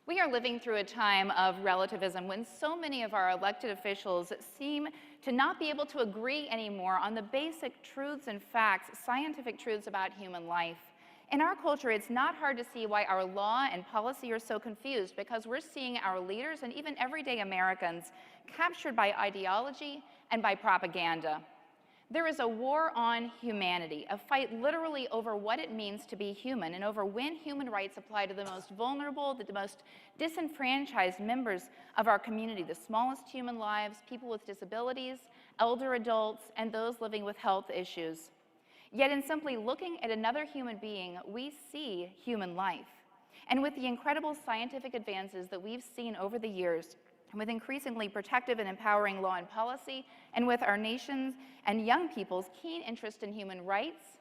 We are living through a time of relativism when so many of our elected officials seem to not be able to agree anymore on the basic truths and facts, scientific truths about human life. In our culture, it's not hard to see why our law and policy are so confused, because we're seeing our leaders and even everyday Americans captured by ideology and by propaganda. There is a war on humanity, a fight literally over what it means to be human and over when human rights apply to the most vulnerable, the most disenfranchised members of our community, the smallest human lives, people with disabilities, elder adults, and those living with health issues. Yet in simply looking at another human being, we see human life. And with the incredible scientific advances that we've seen over the years, with increasingly protective and empowering law and policy, and with our nation's and young people's keen interest in human rights,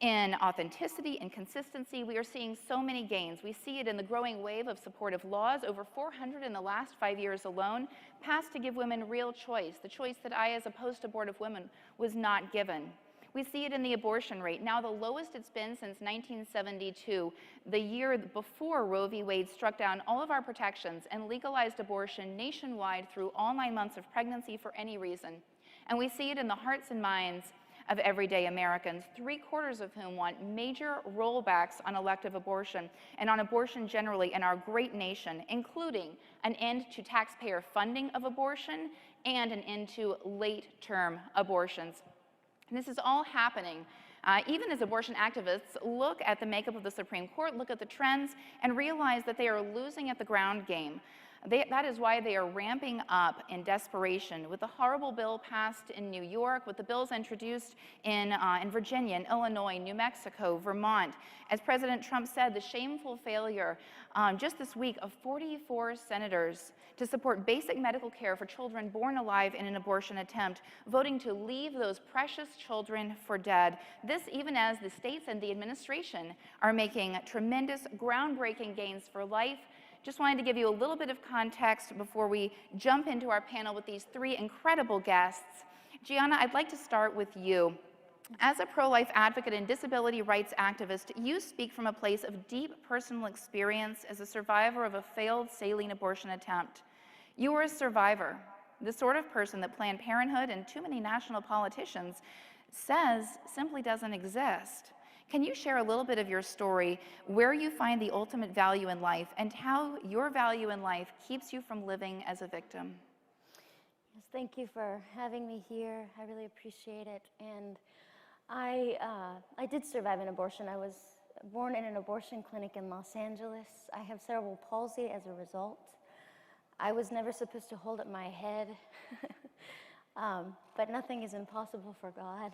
in authenticity and consistency, we are seeing so many gains. We see it in the growing wave of supportive laws, over 400 in the last 5 years alone, passed to give women real choice, the choice that I, as a post-abortive woman, was not given. We see it in the abortion rate, now the lowest it's been since 1972, the year before Roe v. Wade struck down all of our protections and legalized abortion nationwide through all 9 months of pregnancy for any reason. And we see it in the hearts and minds of everyday Americans, 3/4 of whom want major rollbacks on elective abortion and on abortion generally in our great nation, including an end to taxpayer funding of abortion and an end to late-term abortions. And this is all happening even as abortion activists look at the makeup of the Supreme Court, look at the trends, and realize that they are losing at the ground game. That is why they are ramping up in desperation with the horrible bill passed in New York, with the bills introduced in Virginia, in Illinois, New Mexico, Vermont. As President Trump said, the shameful failure just this week of 44 senators to support basic medical care for children born alive in an abortion attempt, voting to leave those precious children for dead. This even as the states and the administration are making tremendous, groundbreaking gains for life. Just wanted to give you a little bit of context before we jump into our panel with these 3 incredible guests. Gianna, I'd like to start with you. As a pro-life advocate and disability rights activist, you speak from a place of deep personal experience as a survivor of a failed saline abortion attempt. You are a survivor, the sort of person that Planned Parenthood and too many national politicians says simply doesn't exist. Can you share a little bit of your story, where you find the ultimate value in life, and how your value in life keeps you from living as a victim? Yes, thank you for having me here. I really appreciate it. And I did survive an abortion. I was born in an abortion clinic in Los Angeles. I have cerebral palsy as a result. I was never supposed to hold up my head, but nothing is impossible for God.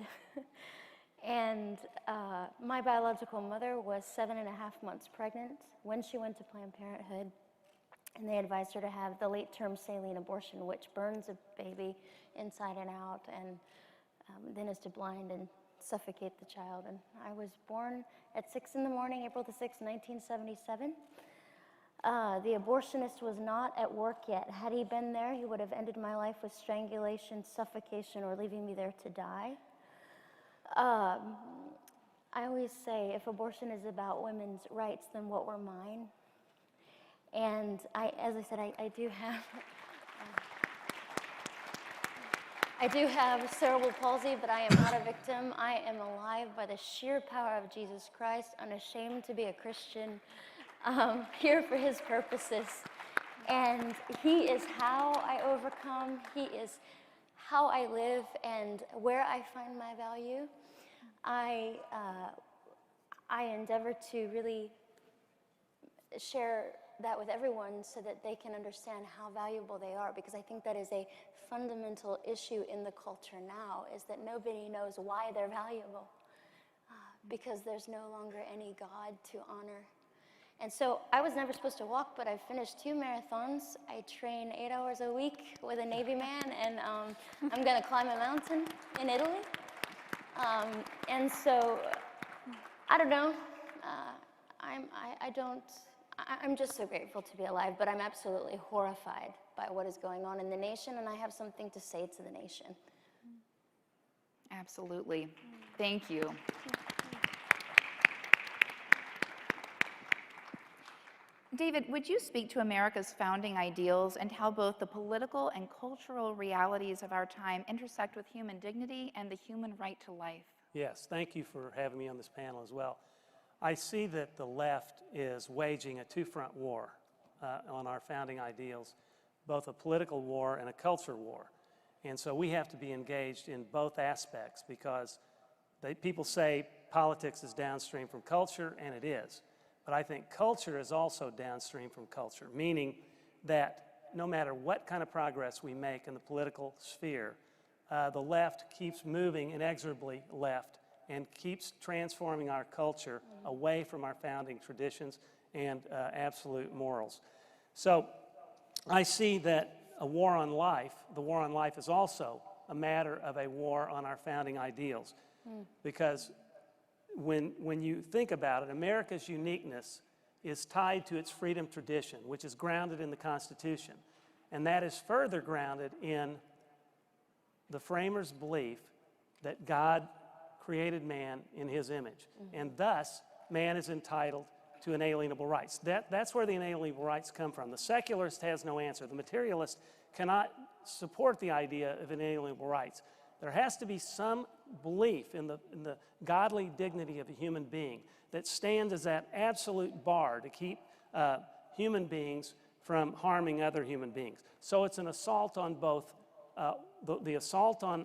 And my biological mother was 7.5 months pregnant when she went to Planned Parenthood, and they advised her to have the late-term saline abortion, which burns a baby inside and out, and then is to blind and suffocate the child. And I was born at 6 in the morning, April the 6th, 1977. The abortionist was not at work yet. Had he been there, he would have ended my life with strangulation, suffocation, or leaving me there to die. I always say, if abortion is about women's rights, then what were mine? And as I said, I do have cerebral palsy, but I am not a victim. I am alive by the sheer power of Jesus Christ, unashamed to be a Christian, here for his purposes. And he is how I overcome. He is how I live and where I find my value. I endeavor to really share that with everyone so that they can understand how valuable they are, because I think that is a fundamental issue in the culture now, is that nobody knows why they're valuable, because there's no longer any God to honor. And so I was never supposed to walk, but I finished 2 marathons. I train 8 hours a week with a Navy man, and I'm going to climb a mountain in Italy. And so, I don't know. I'm just so grateful to be alive, but I'm absolutely horrified by what is going on in the nation, and I have something to say to the nation. Absolutely. Thank you. David, would you speak to America's founding ideals and how both the political and cultural realities of our time intersect with human dignity and the human right to life? Yes, thank you for having me on this panel as well. I see that the left is waging a two-front war on our founding ideals, both a political war and a culture war. And so we have to be engaged in both aspects because people say politics is downstream from culture, and it is. But I think culture is also downstream from culture, meaning that no matter what kind of progress we make in the political sphere, the left keeps moving inexorably left and keeps transforming our culture away from our founding traditions and absolute morals. So I see that a war on life, the war on life is also a matter of a war on our founding ideals. Because when you think about it, America's uniqueness is tied to its freedom tradition, which is grounded in the Constitution. And that is further grounded in the framers' belief that God created man in his image. And thus, man is entitled to inalienable rights. That's where the inalienable rights come from. The secularist has no answer. The materialist cannot support the idea of inalienable rights. There has to be some belief in the godly dignity of a human being that stands as that absolute bar to keep human beings from harming other human beings. So it's an assault on both. The assault on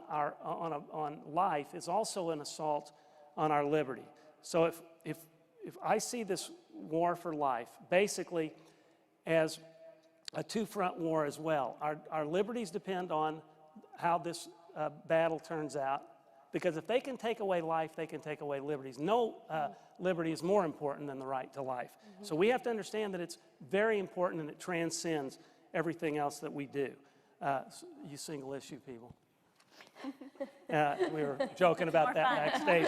life is also an assault on our liberty. So if I see this war for life basically as a two-front war as well, our liberties depend on how this battle turns out, because if they can take away life, they can take away liberties. No liberty is more important than the right to life. So we have to understand that it's very important and it transcends everything else that we do. You single issue people. We were joking about that backstage.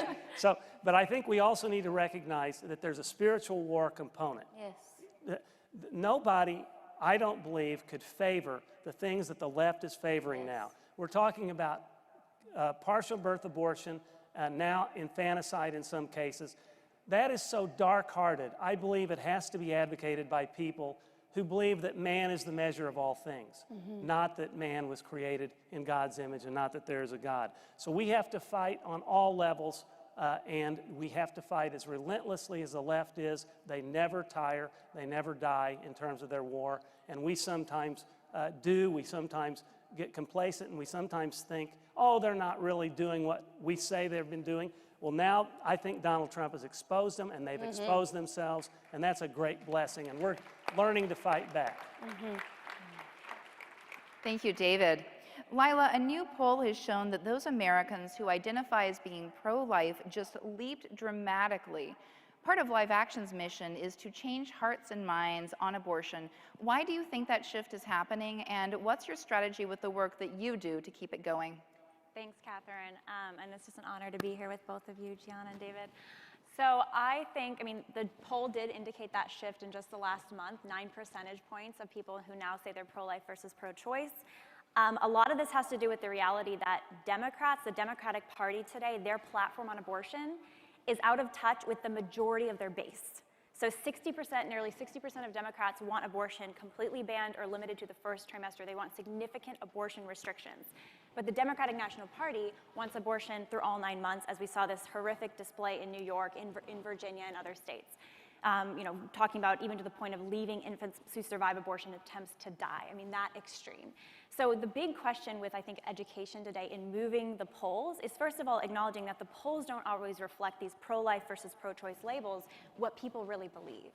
But I think we also need to recognize that there's a spiritual war component. Yes. Nobody, I don't believe, could favor the things that the left is favoring now. We're talking about partial birth abortion, now infanticide in some cases. That is so dark-hearted. I believe it has to be advocated by people who believe that man is the measure of all things, not that man was created in God's image and not that there is a God. So we have to fight on all levels, and we have to fight as relentlessly as the left is. They never tire, they never die in terms of their war, and we sometimes we sometimes get complacent, and we sometimes think, oh, they're not really doing what we say they've been doing. Well, now I think Donald Trump has exposed them, and they've exposed themselves, and that's a great blessing, and we're learning to fight back. Thank you, David. Lila, a new poll has shown that those Americans who identify as being pro-life just leaped dramatically. Part of Live Action's mission is to change hearts and minds on abortion. Why do you think that shift is happening, and what's your strategy with the work that you do to keep it going? Thanks, Catherine. And it's just an honor to be here with both of you, Gianna and David. So I think, the poll did indicate that shift in just the last month, 9 percentage points of people who now say they're pro-life versus pro-choice. A lot of this has to do with the reality that Democrats, the Democratic Party today, their platform on abortion is out of touch with the majority of their base. So 60%, nearly 60% of Democrats want abortion completely banned or limited to the first trimester. They want significant abortion restrictions. But the Democratic National Party wants abortion through all 9 months, as we saw this horrific display in New York, in Virginia, and other states. Talking about even to the point of leaving infants who survive abortion attempts to die. That extreme. So the big question with, I think, education today in moving the polls is, first of all, acknowledging that the polls don't always reflect these pro-life versus pro-choice labels, what people really believe.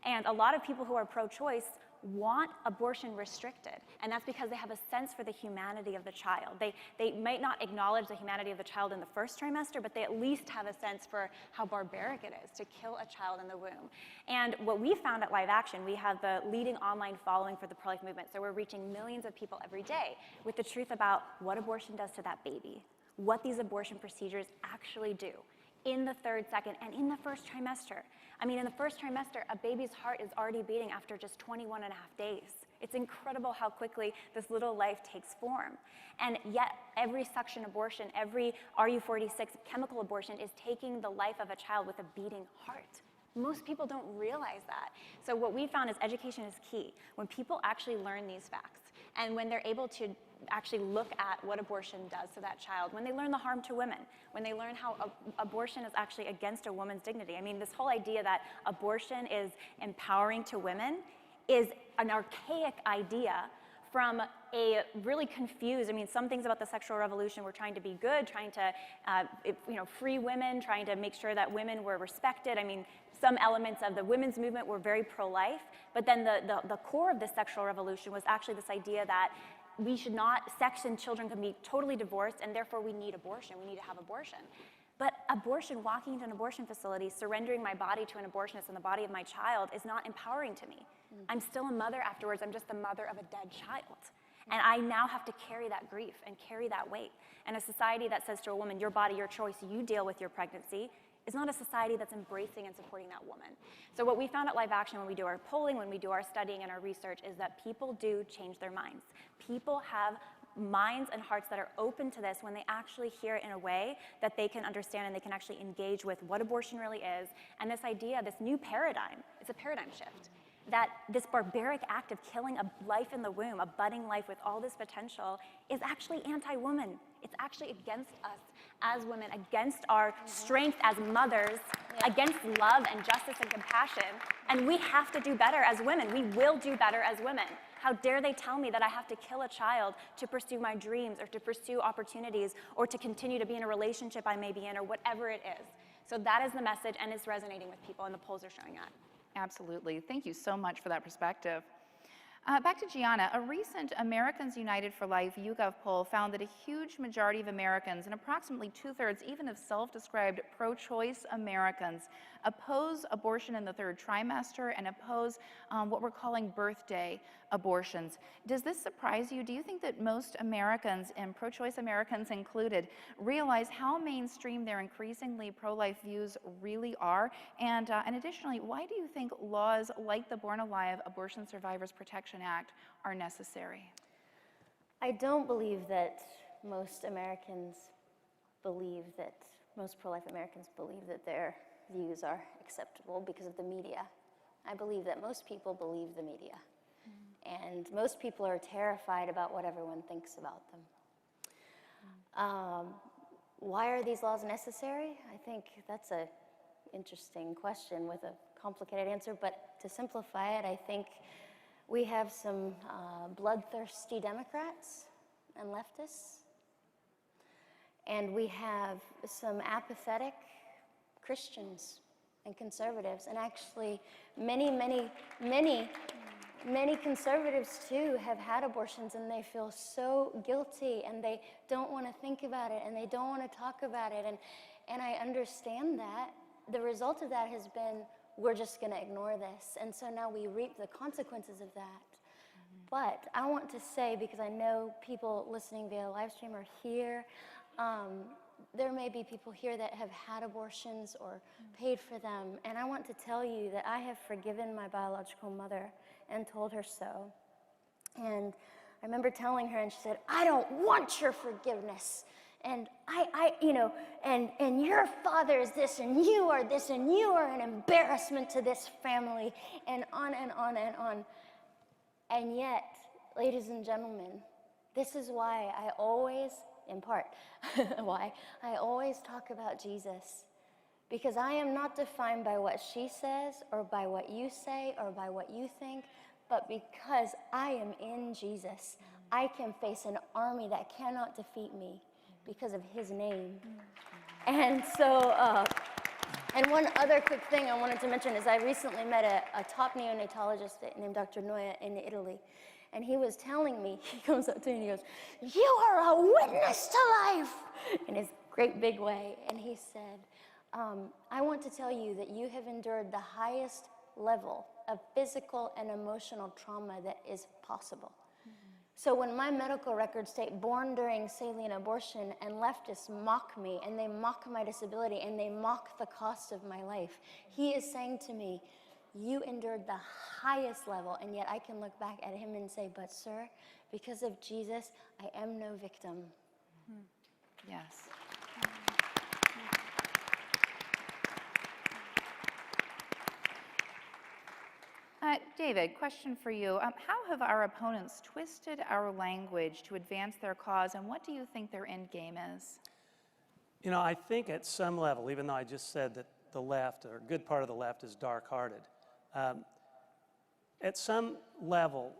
And a lot of people who are pro-choice want abortion restricted, and that's because they have a sense for the humanity of the child. They might not acknowledge the humanity of the child in the first trimester, but they at least have a sense for how barbaric it is to kill a child in the womb. And what we found at Live Action, we have the leading online following for the pro-life movement, so we're reaching millions of people every day with the truth about what abortion does to that baby, what these abortion procedures actually do in the third, second, and in the first trimester. In the first trimester, a baby's heart is already beating after just 21 and a half days. It's incredible how quickly this little life takes form. And yet, every suction abortion, every RU46 chemical abortion is taking the life of a child with a beating heart. Most people don't realize that. So what we found is education is key. When people actually learn these facts, and when they're able to actually look at what abortion does to that child, when they learn the harm to women, when they learn how abortion is actually against a woman's dignity. I mean, this whole idea that abortion is empowering to women is an archaic idea from a really confused, I mean, some things about the sexual revolution were trying to be good, trying to free women, trying to make sure that women were respected. I mean, some elements of the women's movement were very pro-life, but then the core of the sexual revolution was actually this idea that we should not, sex and children can be totally divorced, and therefore we need abortion, we need to have abortion. But abortion, walking into an abortion facility, surrendering my body to an abortionist and the body of my child is not empowering to me. I'm still a mother afterwards, I'm just the mother of a dead child. And I now have to carry that grief and carry that weight. And a society that says to a woman, your body, your choice, you deal with your pregnancy, is not a society that's embracing and supporting that woman. So what we found at Live Action when we do our polling, when we do our studying and our research, is that people do change their minds. People have minds and hearts that are open to this when they actually hear it in a way that they can understand and they can actually engage with what abortion really is. And this idea, this new paradigm, it's a paradigm shift. That this barbaric act of killing a life in the womb, a budding life with all this potential, is actually anti-woman. It's actually against us as women, against our strength as mothers, against love and justice and compassion. And we have to do better as women. We will do better as women. How dare they tell me that I have to kill a child to pursue my dreams or to pursue opportunities or to continue to be in a relationship I may be in or whatever it is. So that is the message, and it's resonating with people, and the polls are showing that. Absolutely. Thank you so much for that perspective. Back to Gianna. A recent Americans United for Life YouGov poll found that a huge majority of Americans, and approximately 2/3 even of self-described pro-choice Americans, oppose abortion in the third trimester and oppose what we're calling birthday abortions. Does this surprise you? Do you think that most Americans, and pro-choice Americans included, realize how mainstream their increasingly pro-life views really are? And additionally, why do you think laws like the Born Alive Abortion Survivors Protection Act are necessary? I don't believe that most pro-life Americans believe that their views are acceptable because of the media. I believe that most people believe the media. And most people are terrified about what everyone thinks about them. Why are these laws necessary? I think that's an interesting question with a complicated answer, but to simplify it, I think we have some bloodthirsty Democrats and leftists, and we have some apathetic Christians and conservatives, and actually many conservatives too have had abortions, and they feel so guilty, and they don't want to think about it, and they don't want to talk about it, and I understand that. The result of that has been, we're just going to ignore this, and so now we reap the consequences of that. But I want to say, because I know people listening via live stream are here, there may be people here that have had abortions or paid for them, and I want to tell you that I have forgiven my biological mother and told her so. And I remember telling her, and she said, I don't want your forgiveness. And and your father is this, and you are this, and you are an embarrassment to this family, and on and on and on. And yet, ladies and gentlemen, this is why I always, in part, why I always talk about Jesus. Because I am not defined by what she says, or by what you say, or by what you think, but because I am in Jesus, I can face an army that cannot defeat me because of his name. And so, and one other quick thing I wanted to mention is I recently met a top neonatologist named Dr. Noya in Italy. And he was telling me, he comes up to me and he goes, you are a witness to life, in his great big way. And he said, I want to tell you that you have endured the highest level of physical and emotional trauma that is possible. So when my medical records state born during saline abortion, and leftists mock me, and they mock my disability, and they mock the cost of my life, he is saying to me, you endured the highest level, and yet I can look back at him and say, but sir, because of Jesus, I am no victim. David, question for you. How have our opponents twisted our language to advance their cause, and what do you think their end game is? You know, I think at some level, even though I just said that the left, or a good part of the left, is dark-hearted, at some level,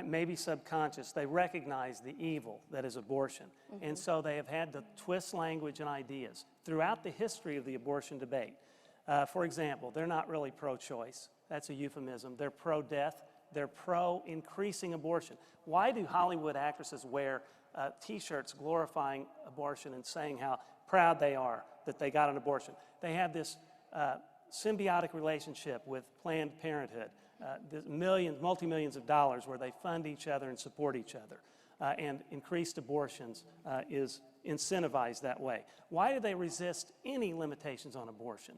maybe subconscious, they recognize the evil that is abortion. And so they have had to twist language and ideas throughout the history of the abortion debate. For example, they're not really pro-choice. That's a euphemism. They're pro-death. They're pro-increasing abortion. Why do Hollywood actresses wear T-shirts glorifying abortion and saying how proud they are that they got an abortion? They have this symbiotic relationship with Planned Parenthood. Millions, multi-millions of dollars where they fund each other and support each other. And increased abortions is incentivized that way. Why do they resist any limitations on abortion?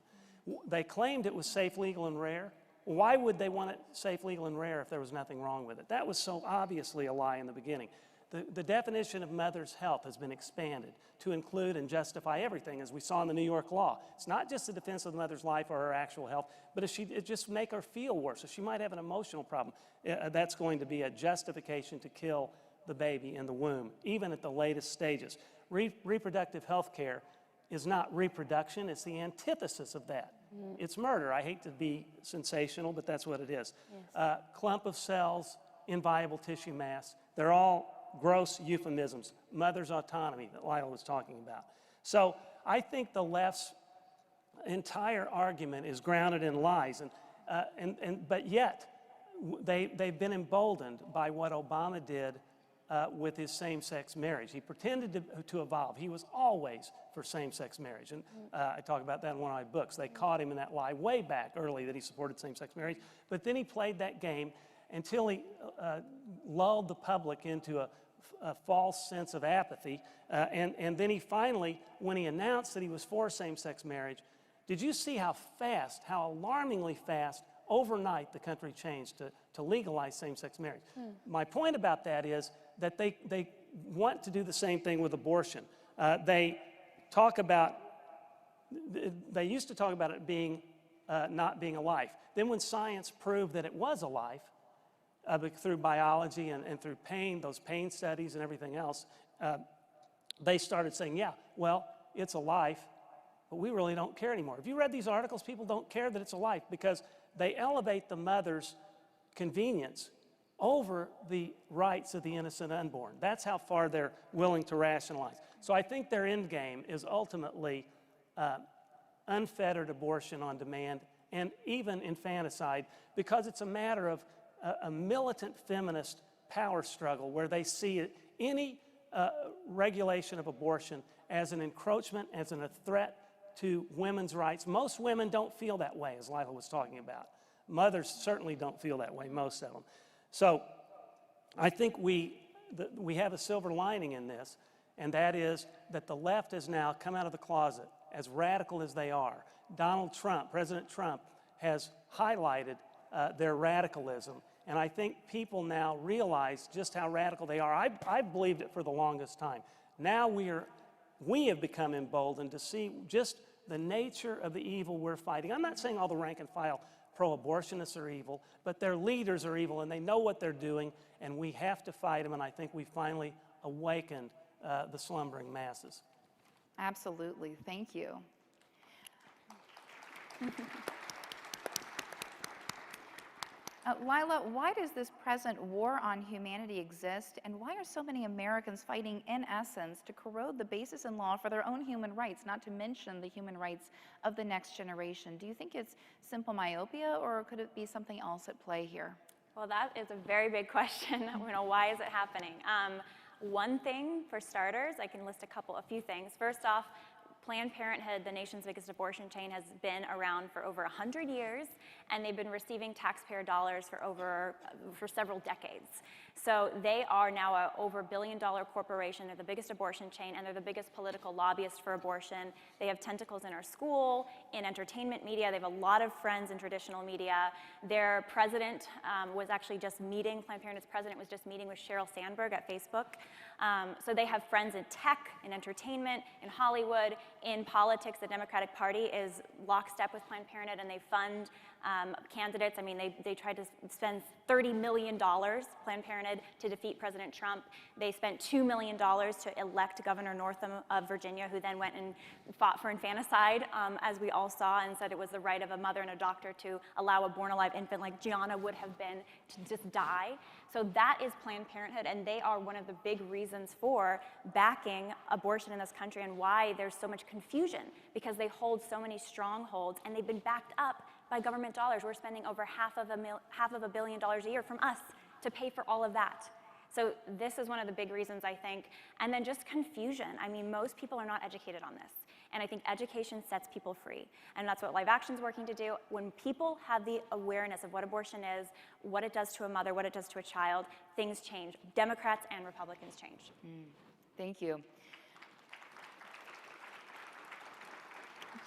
They claimed it was safe, legal, and rare. Why would they want it safe, legal, and rare if there was nothing wrong with it? That was so obviously a lie in the beginning. The definition of mother's health has been expanded to include and justify everything, as we saw in the New York law. It's not just the defense of the mother's life or her actual health, but if it just make her feel worse. If she might have an emotional problem, that's going to be a justification to kill the baby in the womb, even at the latest stages. Reproductive health care is not reproduction, it's the antithesis of that. It's murder. I hate to be sensational, but that's what it is. Yes. Clump of cells, inviable tissue mass, they're all gross euphemisms. Mother's autonomy that Lila was talking about. So I think the left's entire argument is grounded in lies, but yet they've been emboldened by what Obama did with his same-sex marriage. He pretended to evolve. He was always for same-sex marriage, and I talk about that in one of my books. They caught him in that lie way back early that he supported same-sex marriage, but then he played that game until he lulled the public into a false sense of apathy, and then he finally, when he announced that he was for same-sex marriage, did you see how fast, how alarmingly fast, overnight the country changed to legalize same-sex marriage? My point about that is that they want to do the same thing with abortion. They used to talk about it being not being a life. Then when science proved that it was a life, through biology and through pain, those pain studies and everything else, they started saying, yeah, well, it's a life, but we really don't care anymore. If you read these articles, people don't care that it's a life because they elevate the mother's convenience over the rights of the innocent unborn. That's how far they're willing to rationalize. So I think their end game is ultimately unfettered abortion on demand and even infanticide, because it's a matter of a militant feminist power struggle where they see any regulation of abortion as an encroachment, as a threat to women's rights. Most women don't feel that way, as Lila was talking about. Mothers certainly don't feel that way, most of them. So I think we have a silver lining in this, and that is that the left has now come out of the closet, as radical as they are. Donald Trump, President Trump, has highlighted their radicalism, and I think people now realize just how radical they are. I believed it for the longest time. Now we have become emboldened to see just the nature of the evil we're fighting. I'm not saying all the rank and file pro-abortionists are evil, but their leaders are evil, and they know what they're doing, and we have to fight them, and I think we finally awakened the slumbering masses. Absolutely. Thank you. Lila, why does this present war on humanity exist, and why are so many Americans fighting, in essence, to corrode the basis in law for their own human rights, not to mention the human rights of the next generation? Do you think it's simple myopia, or could it be something else at play here? Well, that is a very big question. Why is it happening? One thing, for starters, I can list a few things. First off, Planned Parenthood, the nation's biggest abortion chain, has been around for over 100 years, and they've been receiving taxpayer dollars for several decades. So they are now a over $1 billion corporation. They're the biggest abortion chain, and they're the biggest political lobbyist for abortion. They have tentacles in our school, in entertainment media. They have a lot of friends in traditional media. Their president was actually just meeting, Planned Parenthood's president was just meeting with Sheryl Sandberg at Facebook. So they have friends in tech, in entertainment, in Hollywood, in politics. The Democratic Party is lockstep with Planned Parenthood, and they fund candidates. I mean, they tried to spend $30 million, Planned Parenthood, to defeat President Trump. They spent $2 million to elect Governor Northam of Virginia, who then went and fought for infanticide, as we all saw, and said it was the right of a mother and a doctor to allow a born-alive infant like Gianna would have been to just die. So that is Planned Parenthood, and they are one of the big reasons for backing abortion in this country and why there's so much confusion, because they hold so many strongholds, and they've been backed up by government dollars. We're spending over half of $1 billion a year from us to pay for all of that. So this is one of the big reasons, I think. And then just confusion. I mean, most people are not educated on this. And I think education sets people free. And that's what Live Action's working to do. When people have the awareness of what abortion is, what it does to a mother, what it does to a child, things change. Democrats and Republicans change. Thank you.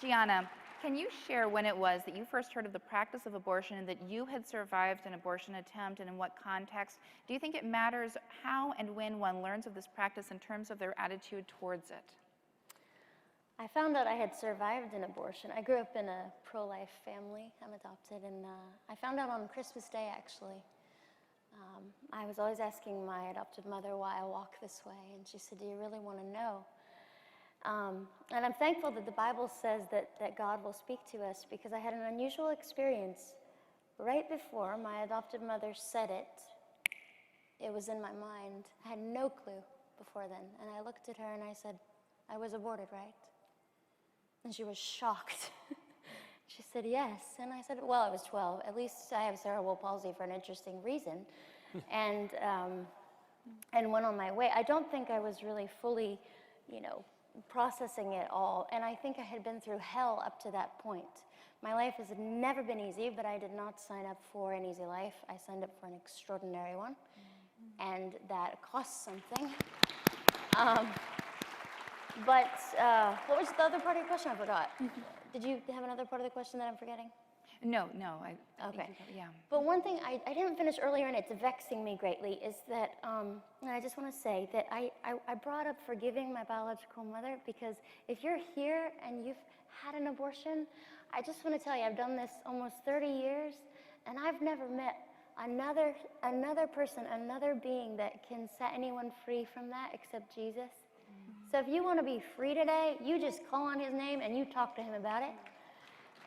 Gianna, can you share when it was that you first heard of the practice of abortion and that you had survived an abortion attempt, and in what context? Do you think it matters how and when one learns of this practice in terms of their attitude towards it? I found out I had survived an abortion. I grew up in a pro-life family. I'm adopted, and I found out on Christmas Day, actually. I was always asking my adopted mother why I walk this way, and she said, "Do you really want to know?" And I'm thankful that the Bible says that God will speak to us, because I had an unusual experience right before my adopted mother said it. It was in my mind. I had no clue before then. And I looked at her and I said, "I was aborted, right?" And she was shocked. She said, "Yes." And I said, "Well, I was 12. At least I have cerebral palsy for an interesting reason." and went on my way. I don't think I was really fully, processing it all. And I think I had been through hell up to that point. My life has never been easy, but I did not sign up for an easy life. I signed up for an extraordinary one. And that costs something. But what was the other part of your question? I forgot. Did you have another part of the question that I'm forgetting? No. Okay. Yeah. But one thing I didn't finish earlier, and it's vexing me greatly, is that, and I just want to say that I brought up forgiving my biological mother, because if you're here and you've had an abortion, I just want to tell you, I've done this almost 30 years, and I've never met another person, another being that can set anyone free from that except Jesus. So if you want to be free today, you just call on his name and you talk to him about it.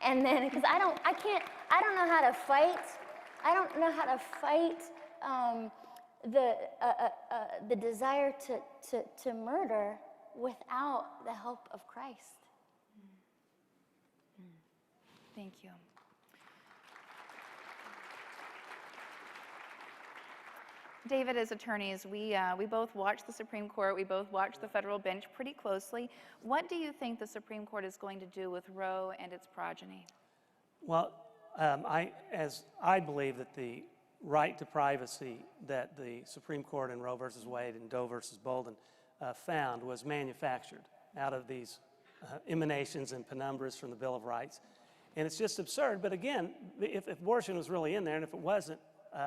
And then, because I don't know how to fight. I don't know how to fight the desire to murder without the help of Christ. Thank you. David, as attorneys, we both watch the Supreme Court, we both watch the federal bench pretty closely. What do you think the Supreme Court is going to do with Roe and its progeny? Well, I believe that the right to privacy that the Supreme Court in Roe versus Wade and Doe versus Bolden found was manufactured out of these emanations and penumbras from the Bill of Rights. And it's just absurd. But again, if abortion was really in there, and if it wasn't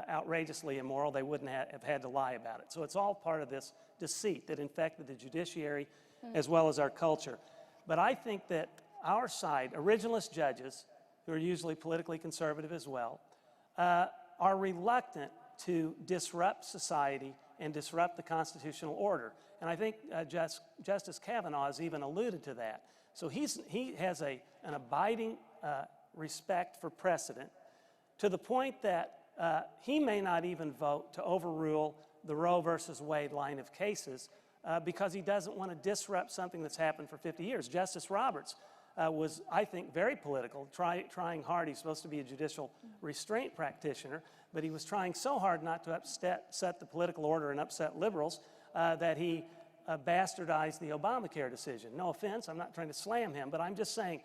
outrageously immoral, they wouldn't have had to lie about it. So it's all part of this deceit that infected the judiciary as well as our culture. But I think that our side, originalist judges, who are usually politically conservative as well, are reluctant to disrupt society and disrupt the constitutional order. And I think Justice Kavanaugh has even alluded to that. So he has an abiding respect for precedent, to the point that he may not even vote to overrule the Roe versus Wade line of cases because he doesn't want to disrupt something that's happened for 50 years. Justice Roberts was, I think, very political, trying hard. He's supposed to be a judicial restraint practitioner, but he was trying so hard not to upset the political order and upset liberals that he bastardized the Obamacare decision. No offense, I'm not trying to slam him, but I'm just saying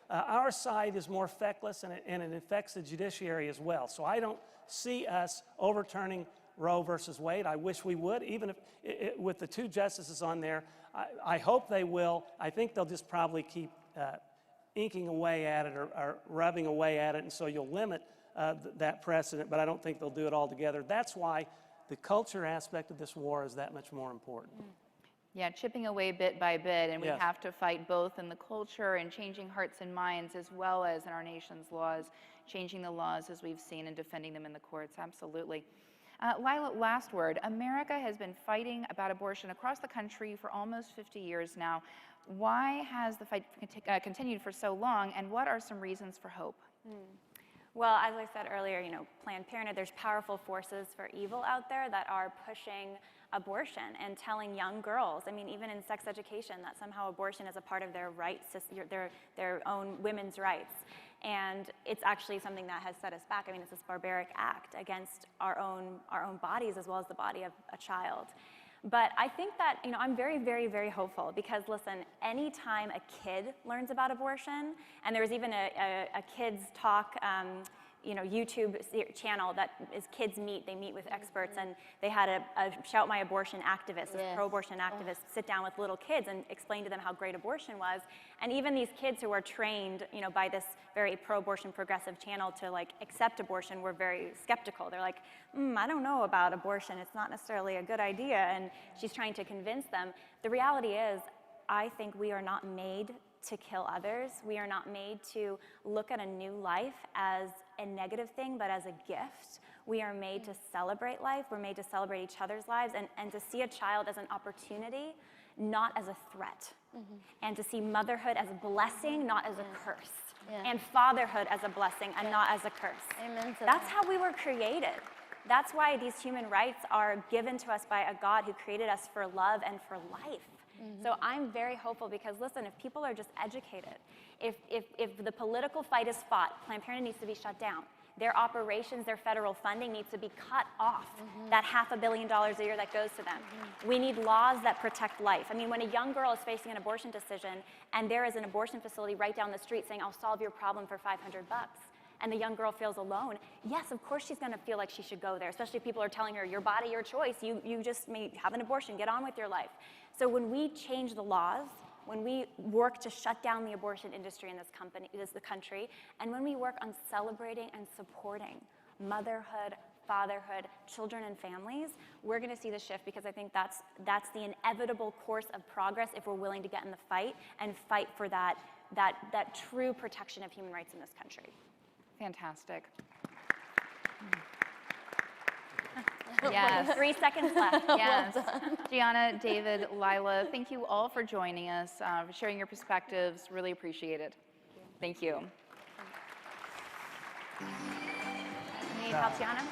our side is more feckless, and it affects the judiciary as well. So I don't see us overturning Roe versus Wade. I wish we would, even if with the 2 justices on there. I hope they will. I think they'll just probably keep inking away at it or rubbing away at it, and so you'll limit that precedent, but I don't think they'll do it all together. That's why the culture aspect of this war is that much more important. Yeah, chipping away bit by bit, and we Yes. have to fight both in the culture and changing hearts and minds, as well as in our nation's laws, changing the laws as we've seen and defending them in the courts. Absolutely. Lila, last word. America has been fighting about abortion across the country for almost 50 years now. Why has the fight continued for so long, and what are some reasons for hope? Well, as I said earlier, you know, Planned Parenthood, there's powerful forces for evil out there that are pushing abortion and telling young girls, I mean, even in sex education, that somehow abortion is a part of their rights, their own women's rights. And it's actually something that has set us back. I mean, it's this barbaric act against our own bodies as well as the body of a child. But I think that, you know, I'm very, very, very hopeful because, listen, anytime a kid learns about abortion, and there was even a kids talk, you know, YouTube channel that is Kids Meet. They meet with experts, and they had a Shout My Abortion activist, this pro-abortion activist, sit down with little kids and explain to them how great abortion was. And even these kids who are trained, you know, by this very pro-abortion progressive channel to like accept abortion were very skeptical. They're like, I don't know about abortion. It's not necessarily a good idea. And she's trying to convince them. The reality is, I think we are not made to kill others. We are not made to look at a new life as a negative thing, but as a gift. We are made to celebrate life. We're made to celebrate each other's lives and to see a child as an opportunity, not as a threat. And to see motherhood as a blessing, not as a curse. And fatherhood as a blessing and not as a curse. Amen to That's that. how we were created. That's why these human rights are given to us by a God who created us for love and for life. So I'm very hopeful because, listen, if people are just educated, if the political fight is fought, Planned Parenthood needs to be shut down. Their operations, their federal funding needs to be cut off, that $500 million a year that goes to them. We need laws that protect life. I mean, when a young girl is facing an abortion decision and there is an abortion facility right down the street saying, I'll solve your problem for $500, and the young girl feels alone, yes, of course she's gonna feel like she should go there, especially if people are telling her, your body, your choice, you just may have an abortion, get on with your life. So when we change the laws, when we work to shut down the abortion industry in this country, and when we work on celebrating and supporting motherhood, fatherhood, children, and families, we're gonna see the shift because I think that's the inevitable course of progress if we're willing to get in the fight and fight for that true protection of human rights in this country. Fantastic. Yes. 3 seconds left. Yes. Gianna, David, Lila, thank you all for joining us, for sharing your perspectives. Really appreciate it. Thank you. Need help, Gianna?